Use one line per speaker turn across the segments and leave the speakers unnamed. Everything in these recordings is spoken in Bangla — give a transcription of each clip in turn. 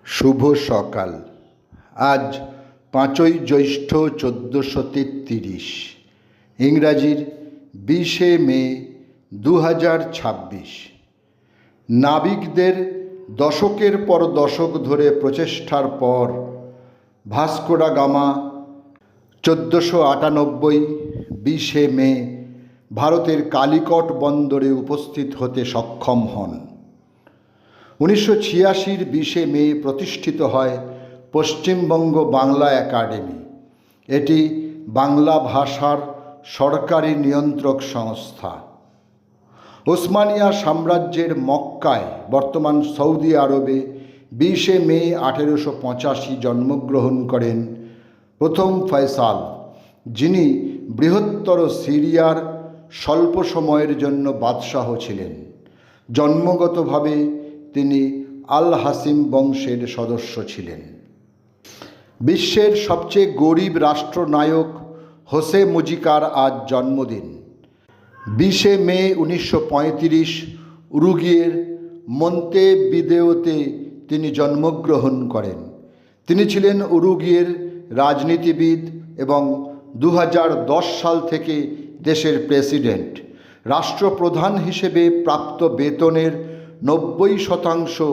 শুভ সকাল। আজ 5ই জ্যৈষ্ঠ 1433, ইংরাজির 20শে মে 2026। নাবিকদের দশকের পর দশক ধরে প্রচেষ্টার পর ভাস্কো ডা গামা 1498 20শে মে ভারতের কালিকট বন্দরে উপস্থিত হতে সক্ষম হন। 1986 20শে মে প্রতিষ্ঠিত হয় পশ্চিমবঙ্গ বাংলা একাডেমি। এটি বাংলা ভাষার সরকারি নিয়ন্ত্রক সংস্থা। ওসমানিয়া সাম্রাজ্যের মক্কায়, বর্তমান সৌদি আরবে 20শে মে 1885 জন্মগ্রহণ করেন প্রথম ফয়সাল, যিনি বৃহত্তর সিরিয়ার স্বল্প সময়ের জন্য বাদশাহ ছিলেন। জন্মগতভাবে তিনি আল হাসিম বংশের সদস্য ছিলেন। বিশ্বের সবচেয়ে গরিব রাষ্ট্রনায়ক হোসে মুজিকার আজ জন্মদিন। 20শে মে 1935 উরুগুয়ের মন্তেভিদেওতে তিনি জন্মগ্রহণ করেন। তিনি ছিলেন উরুগুয়ের রাজনীতিবিদ এবং 2010 সাল থেকে দেশের প্রেসিডেন্ট। রাষ্ট্রপ্রধান হিসেবে প্রাপ্ত বেতনের 90%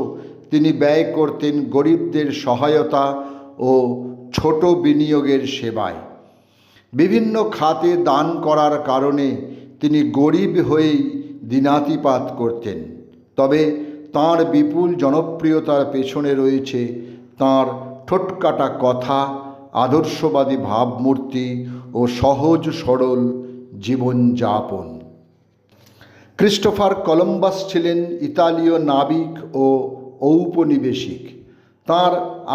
তিনি ব্যয় করতেন গরিবদের সহায়তা ও ছোট বিনিয়োগের সেবায়। বিভিন্ন খাতে দান করার কারণে তিনি গরিব হয়েই দিনাতিপাত করতেন। তবে তাঁর বিপুল জনপ্রিয়তার পেছনে রয়েছে তাঁর ঠোঁটকাটা কথা, আদর্শবাদী ভাবমূর্তি ও সহজ সরল জীবনযাপন। ক্রিস্টোফার কলম্বাস ছিলেন ইতালীয় নাবিক ও ঔপনিবেশিক। তাঁর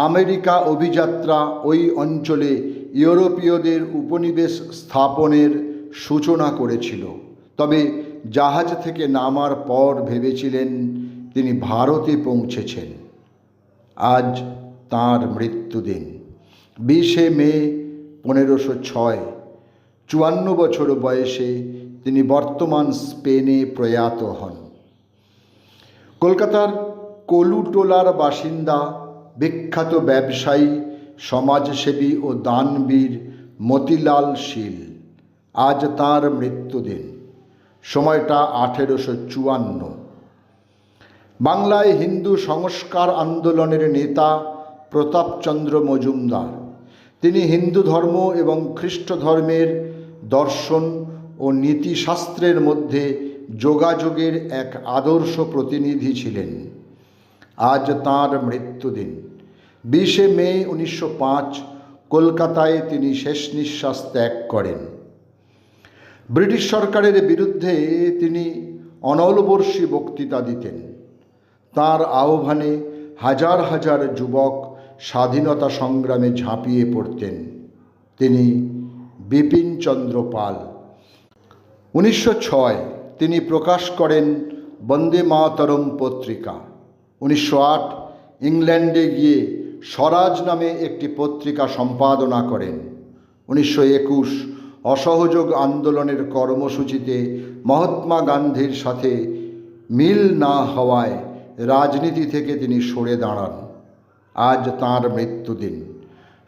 আমেরিকা অভিযাত্রা ওই অঞ্চলে ইউরোপীয়দের উপনিবেশ স্থাপনের সূচনা করেছিল। তবে জাহাজ থেকে নামার পর ভেবেছিলেন তিনি ভারতে পৌঁছেছেন। আজ তাঁর মৃত্যুদিন। 20শে মে 1506, 54 বছর বয়সে তিনি বর্তমান স্পেনে প্রয়াত হন। কলকাতার কলুটোলার বাসিন্দা বিখ্যাত ব্যবসায়ী, সমাজসেবী ও দানবীর মতিলাল শীল। আজ তাঁর মৃত্যুদিন। সময়টা 1854। বাংলায় হিন্দু সংস্কার আন্দোলনের নেতা প্রতাপচন্দ্র মজুমদার। তিনি হিন্দু ধর্ম এবং খ্রিস্ট ধর্মের দর্শন ও নীতিশাস্ত্রের মধ্যে যোগাযোগের এক আদর্শ প্রতিনিধি ছিলেন। আজ তাঁর মৃত্যুদিন। 20শে মে 1905 কলকাতায় তিনি শেষ নিঃশ্বাস ত্যাগ করেন। ব্রিটিশ সরকারের বিরুদ্ধে তিনি অনলবর্ষী বক্তৃতা দিতেন। তাঁর আহ্বানে হাজার হাজার যুবক স্বাধীনতা সংগ্রামে ঝাঁপিয়ে পড়তেন। তিনি বিপিনচন্দ্র পাল। 1906 তিনি প্রকাশ করেন বন্দে মাতরম পত্রিকা। 1908 ইংল্যান্ডে গিয়ে স্বরাজ নামে একটি পত্রিকা সম্পাদনা করেন। 1921 অসহযোগ আন্দোলনের কর্মসূচিতে মহাত্মা গান্ধীর সাথে মিল না হওয়ায় রাজনীতি থেকে তিনি সরে দাঁড়ান। আজ তাঁর মৃত্যুদিন।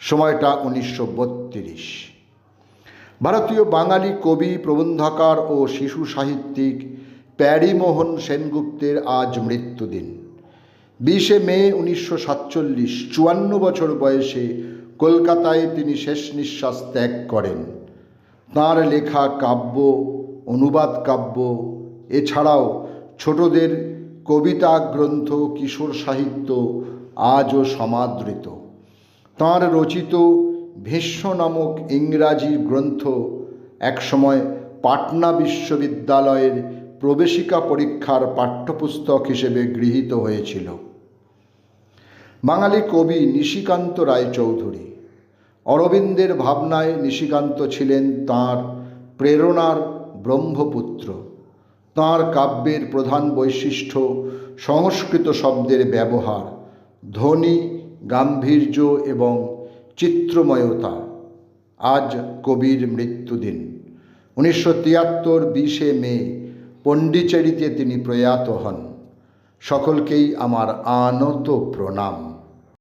সময়টা 1932। ভারতীয় বাঙালি কবি, প্রবন্ধকার ও শিশু সাহিত্যিক প্যারীমোহন সেনগুপ্তের আজ মৃত্যুদিন। 20শে মে 1947, 54 বছর বয়সে কলকাতায় তিনি শেষ নিঃশ্বাস ত্যাগ করেন। তাঁর লেখা কাব্য, অনুবাদ কাব্য, এছাড়াও ছোটদের কবিতা গ্রন্থ, কিশোর সাহিত্য আজও সমাদৃত। তাঁর রচিত ভীষ্ম নামক ইংরাজি গ্রন্থ একসময় পাটনা বিশ্ববিদ্যালয়ের প্রবেশিকা পরীক্ষার পাঠ্যপুস্তক হিসেবে গৃহীত হয়েছিল। বাঙালি কবি নিশিকান্ত রায়চৌধুরী। অরবিন্দের ভাবনায় নিশিকান্ত ছিলেন তাঁর প্রেরণার ব্রহ্মপুত্র। তাঁর কাব্যের প্রধান বৈশিষ্ট্য সংস্কৃত শব্দের ব্যবহার, ধ্বনি, গাম্ভীর্য এবং চিত্রময়তা। আজ কবির মৃত্যুদিন। 1973 20শে মে পণ্ডিচেরিতে তিনি প্রয়াত হন। সকলকেই আমার আনত প্রণাম।